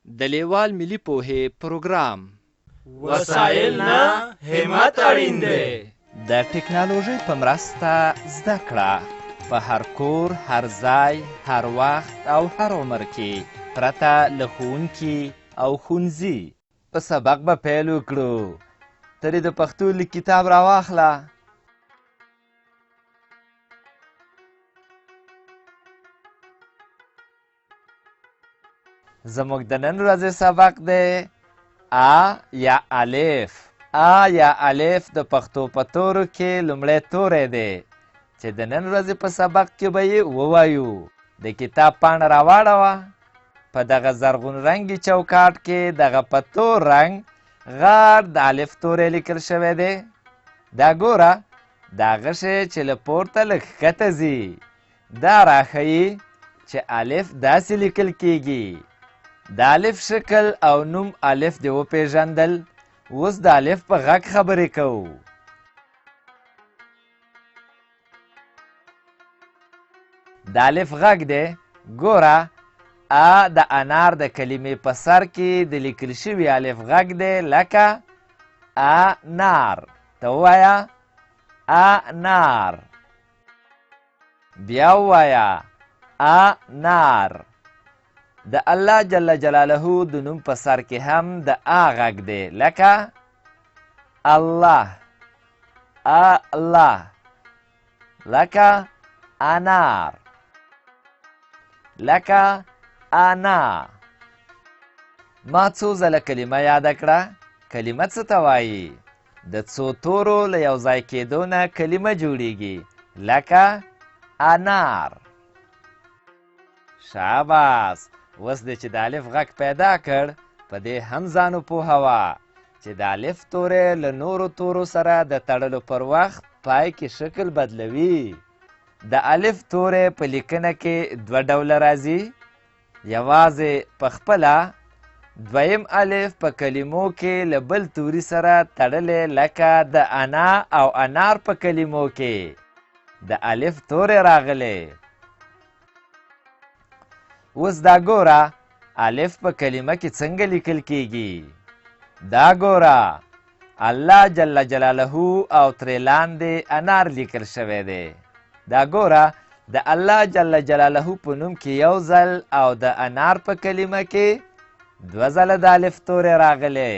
د لیوال ملي پوهې پروګرام وسایل نه همت اړین دی. د ټکنالوژۍ په مرسته زده کړه په هر کور، هر ځای، هر وخت او هر عمر کې پرته له ښوونکي او ښوونځي. په سبق به پیل وکړو. ترې د پښتو لیک کتاب راواخله. زموږ د نن ورځې سبق دی آ یا الف. آ یا الف د پښتو په تورو کې لومړی توری دی چې د نن ورځې په سبق کې به یې ووایو. د کتاب پاڼه راواړوه. په دغه زرغون رنګي چوکاټ کې دغه په تور رنګ غار د الف توری لیکل شوی دی. دا ګوره، دا هغه شی چې له پورته لږ ښکته ځي. دا راښیي چې الف داسې لیکل کیږي. د الف شکل او نوم الف دې وپېژندل. اوس د الف په غږ خبرې کوو. د الف غږ دی. ګوره، ا د انار د کلمې په سر کې د لیکل شوي الف غږ دی لکه انار. ته ووایه انار. بیا ووایه انار. د الله جل جلاله د نوم په سر کې هم د آ غږ دی لکه الله. الله لکه انار، لکه انا. ما څو ځله کلمه یاده کړه. کلمه څه ته وایي؟ د څو تورو له یو ځای کېدو نه کلمه جوړیږي لکه انار. شاباس. اوس دې چې د الف غږ پیدا کړ، په دې هم ځان وپوهوه چې د الف توری له نورو تورو سره د تړلو پر وخت پای کې شکل بدلوي. د الف توری په لیکنه کې دوه ډوله راځي. یوازې په خپله. دویم الف په کلمو کې له بل توري سره تړلی لکه د انا او انار په کلمو کې د الف توری راغلی. اوس دا ګوره، الف په کلمه کې څنګه لیکل کیږي. دا ګوره، الله جل جلاله او ترې لاندې انار لیکل شوی دی. دا ګوره، د الله جل جلاله په نوم کې یو ځل او د انار په کلمه کې دوه ځله د الف توری راغلی.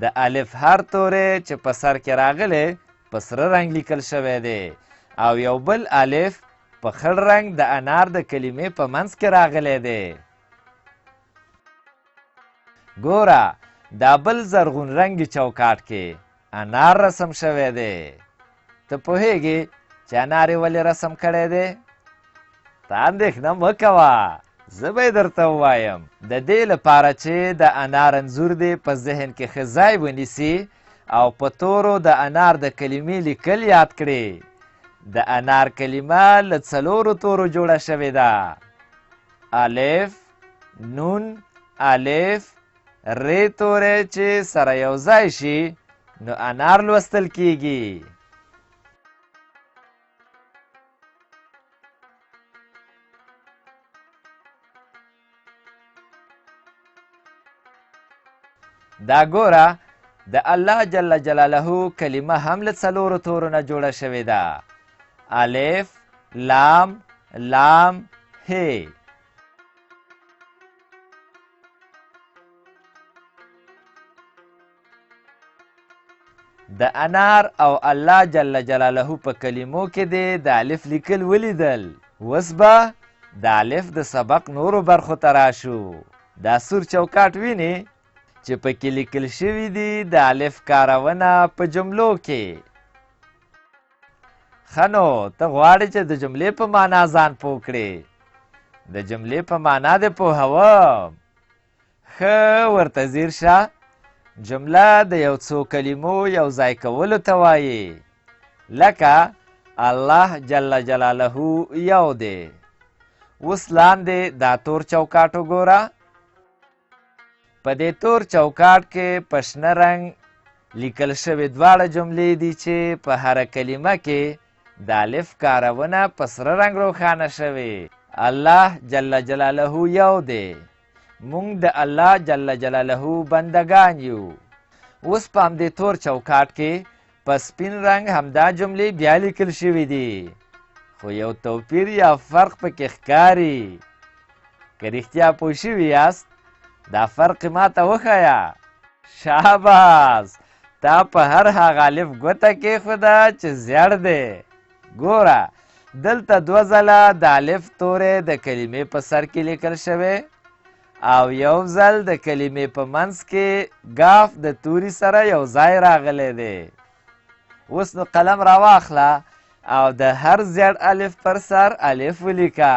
د الف هر توری چې په سر کې راغلی په سره رنګ لیکل شوی دی او یو بل الف په خړ رنګ د انار د کلمې په منځ کې راغلی دی. ګوره، دا بل زرغون رنګي چوکاټ کې انار رسم شوی دی. ته پوهیږې چې انار یې ولې رسم کړی دی؟ ته اندېښنه مه کوه، زه به یې درته ووایم. د دې لپاره چې د انار انځور دې په ذهن کې ښه ځای ونیسي او په تورو د انار د کلمې لیکل یاد کړې. د انار کلمه له څلورو تورو جوړه شوې ده. الف، نون، الف، ری توری چې سره یو ځای شي نو انار لوستل کیږي. دا ګوره، د الله جل جلاله کلمه هم له څلورو تورو نه جوړه شوې ده. الف، لام، لام، هی. د انار او الله جل جلاله په کلمو کې دې د الف لیکل ولیدل. اوس به د الف د سبق نورو برخو ته راشو. دا سور چوکاټ وینې چې پکې لیکل شوي دي د الف کارونه په جملو کې. ښه نو، ته غواړې چې د جملې په معنا ځان پوه کړې. د جملې په معنا دې پوهوم. ښه، ورته ځیر شه. جمله د یو څو کلمو یو ځای کولو ته وایي. لکه الله جل جلاله یو دی. اوس لاندې دا تور چوکاټ وګوره. په دې تور چوکاټ کې په شنه رنګ لیکل شوې دواړه جملې دي چې په هره کلمه کې د الف کارونه په سره رنګ روښانه شوې. الله جل جلاله یو دی. مونږ د الله جل جلاله بندگان یو. اوس په همدې تور چوکاټ کې په سپین رنګ همدا جملې بیا لیکل شوي دي، خو یو توپیر یا فرق پکې ښکاري. که رښتیا پوه شوي یاست دا فرق ماته وښیه. شاباس، تا په هر هغه الف ګوته کېښوده چې زیړ دی. ګوره دلته 2 ځله د الف توری د کلمې په سر کې لیکل شوی او یو ځل د کلمې په منځ کې ګاف د توري سره یو ځای راغلی دی. اوس نو قلم راواخله او د هر زیړ الف پر سر الف ولیکه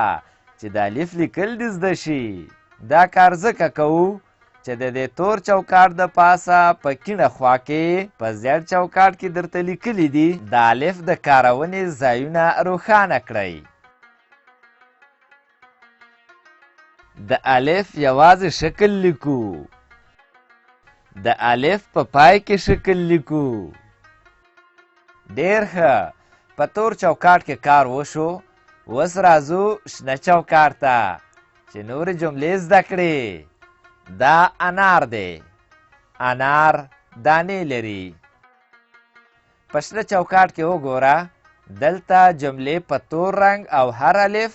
چې د الف لیکل دې زده شي. دا کار ځکه کوو چې د دې تور چوکاټ د پاسه په کیڼه خوا کې په زیړ چوکاټ کې درته لیکلي دي د الف د کارونې ځایونه روښانه کړئ. د الف یوازې شکل لیکو. د الف په پای کې شکل لیکو. ډېر ښه، په تور چوکاټ کې کار وشو. اوس راځو شنه چوکاټ ته چې نورې جملې زده کړې. دا انار دی. انار دانې لري. په شنه چوکاټ کې وګوره دلته جملې په تور رنګ او هر الف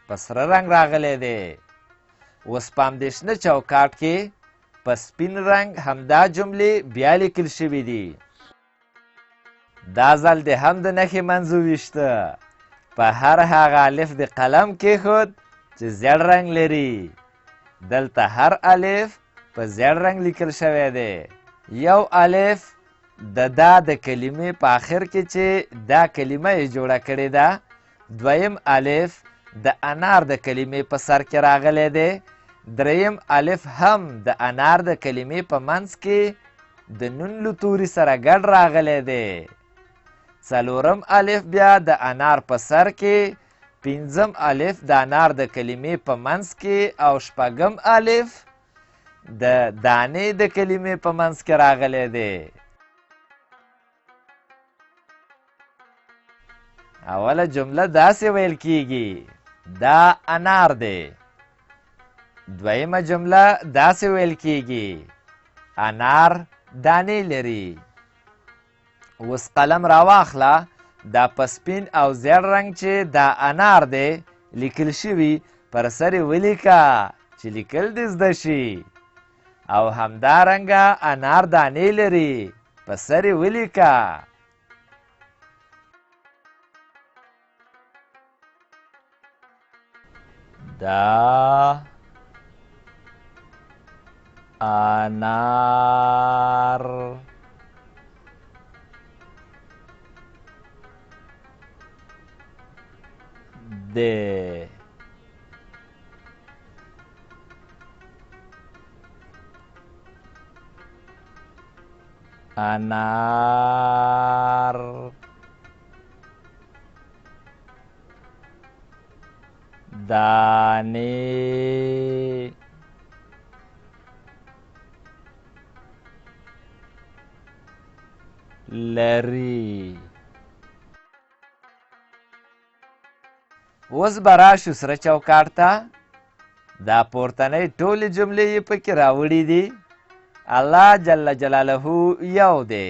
په سره رنګ راغلی دی. اوس په همدې شنه چوکاټ کې په سپین رنګ همدا جملې بیا لیکل شوي دي. دا ځل دې هم د نښې منځ وویشته. په هر هغه الف د قلم کېښود چې زیړ رنګ لري. دلته هر الف په زیړ رنګ لیکل شوی دی. یو الف د دا د کلمې په آخر کې چې دا کلمه یې جوړه کړې ده. دویم الف د انار د کلمې په سر کې راغلی دی. دریم الف هم د انار د کلمې په منځ کې د نون له توري سره ګډ راغلی دی. څلورم الف بیا د انار په سر کې. پنځم الف د انار د کلمې په منځ کې او شپږم الف د دانې د کلمې په منځ کې راغلی دی. اوله جمله داسې ویل کیږي دا انار دی. دویمه جمله داسې ویل کیږي انار دانې لري. اوس قلم راواخله. دا په سپین او زیړ رنګ چې دا انار دی لیکل شوي پر سر یې ولیکه چې لیکل دې زده شي. او همدارنګه انار دانې لري په سر یې ولیکه. دا انار دی. انار دانې لري. اوس به راشو سره چوکاټ ته. دا پورتنۍ ټولې جملې یې پکې راوړي دي. الله جل جلاله یو دی.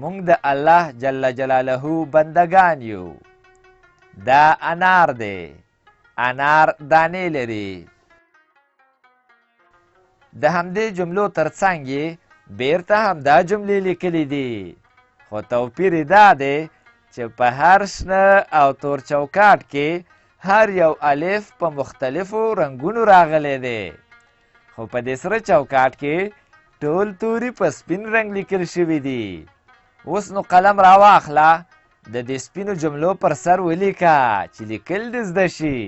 مونږ د الله جل جلاله بندگان یو. دا انار دی. انار دانې لري. د همدې جملو ترڅنګ یې بیرته همدا جملې لیکلي دي. خو توپیر یې دا دی چې په هر شنه او تور چوکاټ کې هر یو الف په مختلفو رنګونو راغلی دی. خو په دې سره چوکاټ کې ټول توري په سپین رنګ لیکل شوي دي. اوس نو قلم راواخله. د دې سپینو جملو پر سر ولیکه چې لیکل دې زده شي.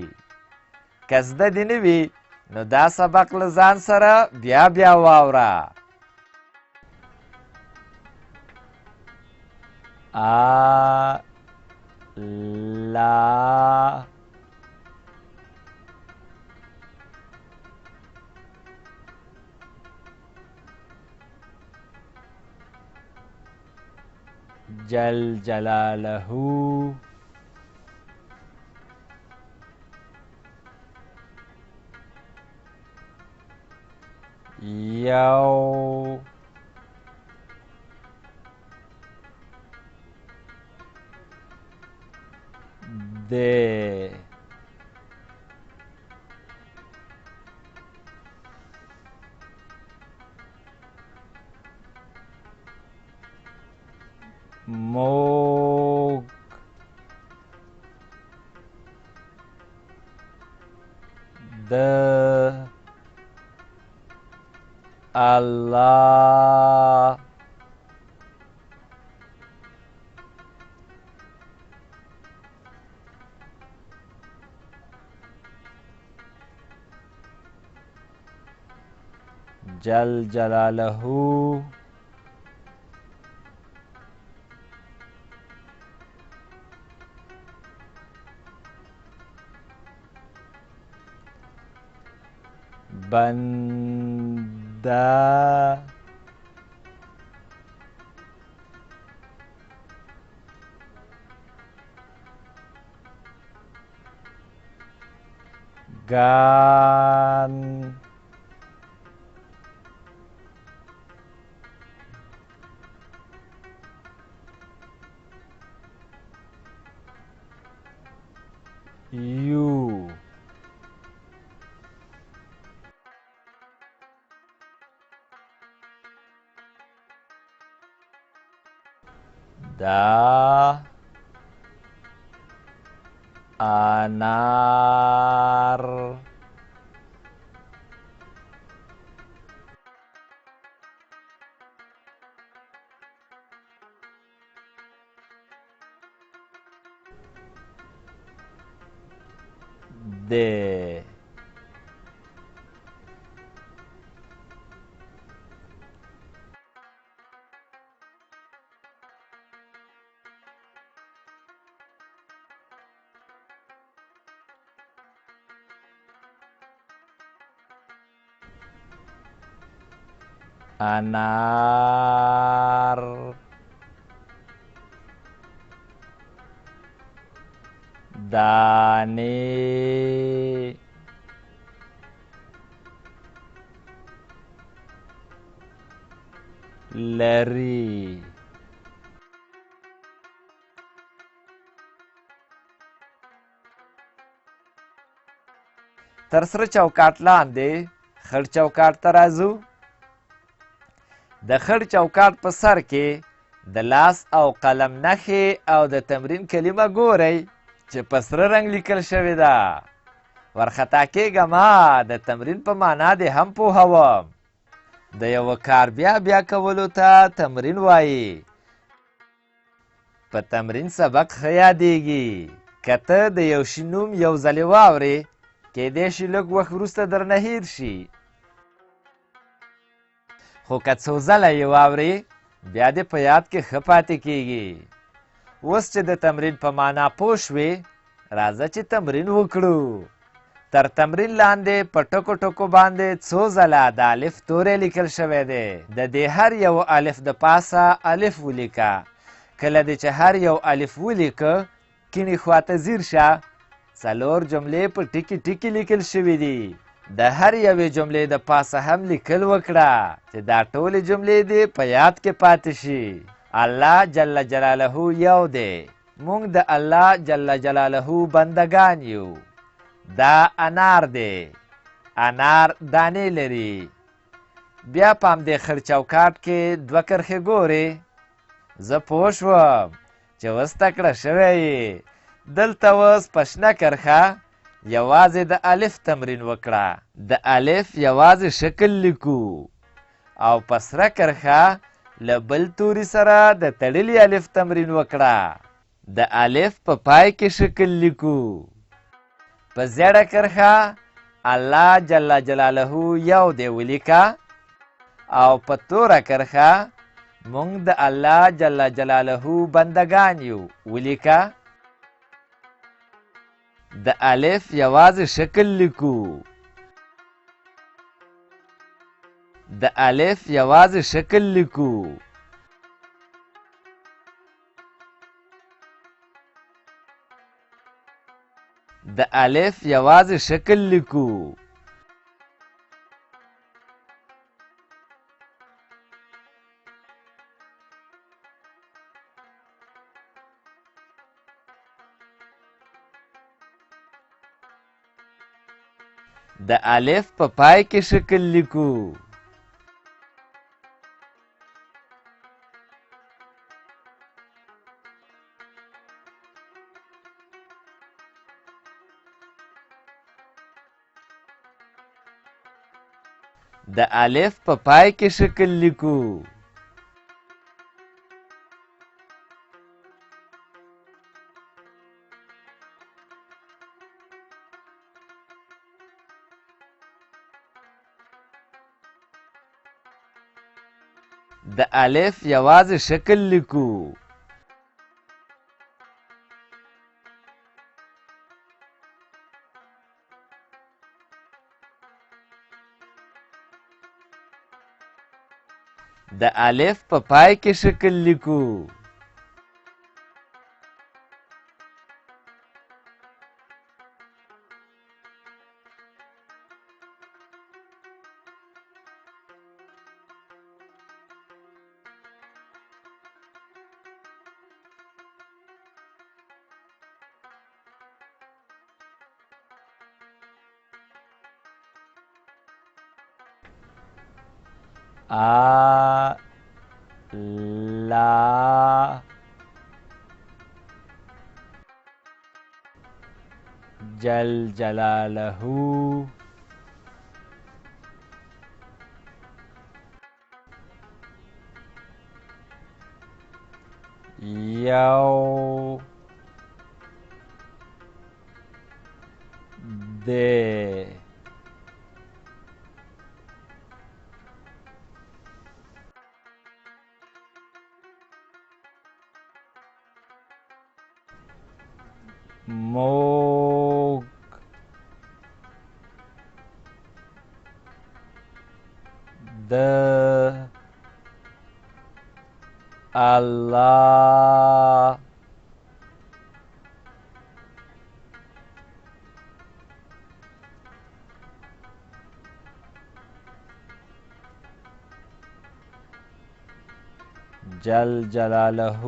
که زده دې نه وي نو دا سبق له ځان سره بیا بیا واوره. الله جل جلاله یو دی موږ د الله جل جلاله بنده گان یو دا انار دی انار دانې لري تر سره چوکاټ لاندې خړ چوکاټ ته راځو د خړ چوکاټ په سر کې د لاس او قلم نښې او د تمرین کلمه ګورئ چې په سره رنګ لیکل شوې ده ورخطا کېږه ما د تمرین په معنا دې هم پوهوم د یوه کار بیا بیا کولو ته تمرین وایي په تمرین سبق ښه یادیږي که ته د یو شي نوم یو ځلې واورې کیدای شي لږ وخت وروسته درنه هیر شي خو که څو ځله یې واورې بیا دې په یاد کې ښه پاتې کیږي اوس چې د تمرین په معنا پوه شوې راځه چې تمرین وکړو تر تمرین لاندې په ټکو ټکو باندې څو ځله د الف توری لیکل شوی دی د دې هر یو الف د پاسه الف ولیکه کله دې چې هر یو الف ولیکه کیڼې خواته ځیر شه څلور جملې په ټکي ټکي لیکل شوي دي د هر یوې جملې د پاسه هم لیکل وکړه چې دا ټولې جملې دې په یاد کې پاتې شي الله جل جلاله یو دی موږ د الله جل جلاله بندگان یو دا انار دی انار دانې لري بیا پام دې خړ چوکاټ کې دوه کرښې ګورې زه پوه شوم چې اوس تکړه شوی یې دلته اوس په شنه کرښه یوازې د الف تمرین وکړه د الف یوازې شکل لیکو او په سره کرښه له بل توري سره د تړلي الف تمرین وکړه د الف په پای کې شکل لیکو په زیړه کرښه الله جل جلاله یو دی ولیکه او په توره کرښه موږ د الله جل جلاله بندگان یو ولیکه د الف یوازې شکل لیکو د الف یوازې شکل لیکو د الف یوازې شکل لیکو د الف په پای کې شکل لیکو. د الف په پای کې شکل لیکو. د الف یوازې شکل لیکو. د الف په پای کې شکل لیکو. آ لا جل جلاله یو دی موږ د الله جل جلاله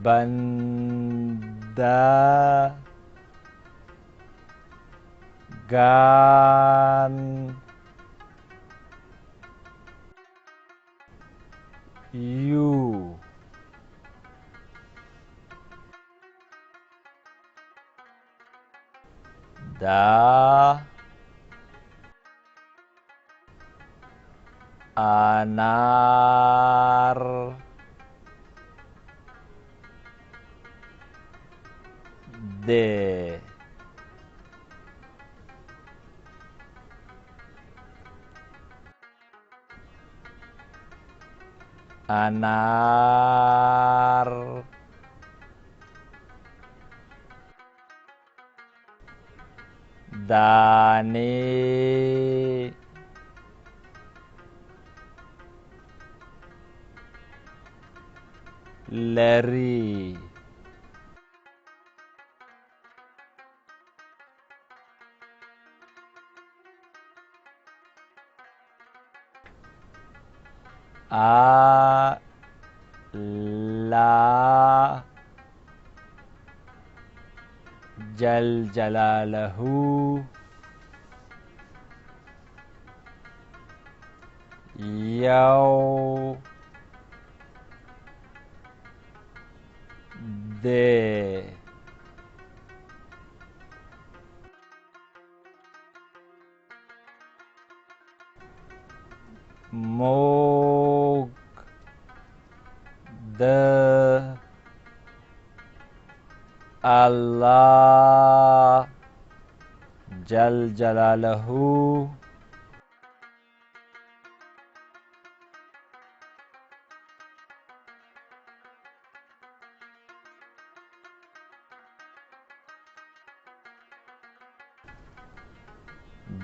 بنده گان یو دا انار دی انار دانې لري لا جل جلاله یو دی موږ د الله جل جلاله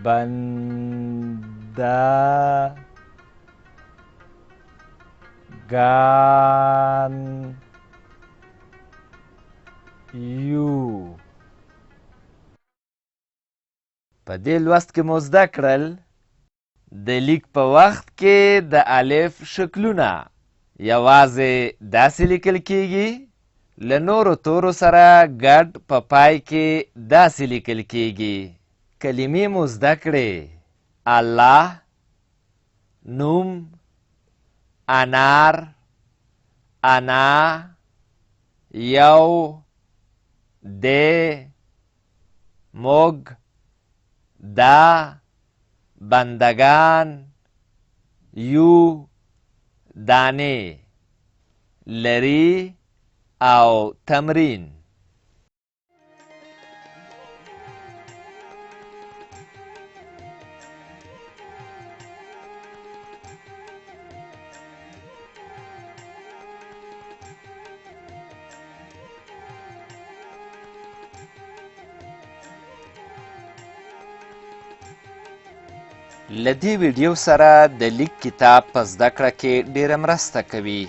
بنده گان یو. په دې لوست کې مو زده کړل د لیک په وخت کې د الف شکلونه یوازې داسې لیکل کیږي، له نورو تورو سره ګډ په پای کې داسې لیکل کیږي. کلمې مو زده کړې: الله، نوم، انار، انا، یو، دی، موږ، دا، بندگان، یو، دانې، لری او تمرین. له دې ویډیو سره د لیک کتاب په زده کړه کې ډیره مرسته کوي.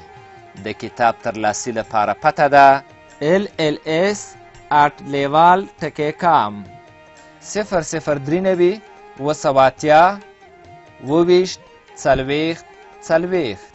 د کتاب ترلاسي لپاره پته ده LLS@leval.com 003 280 20 40 40.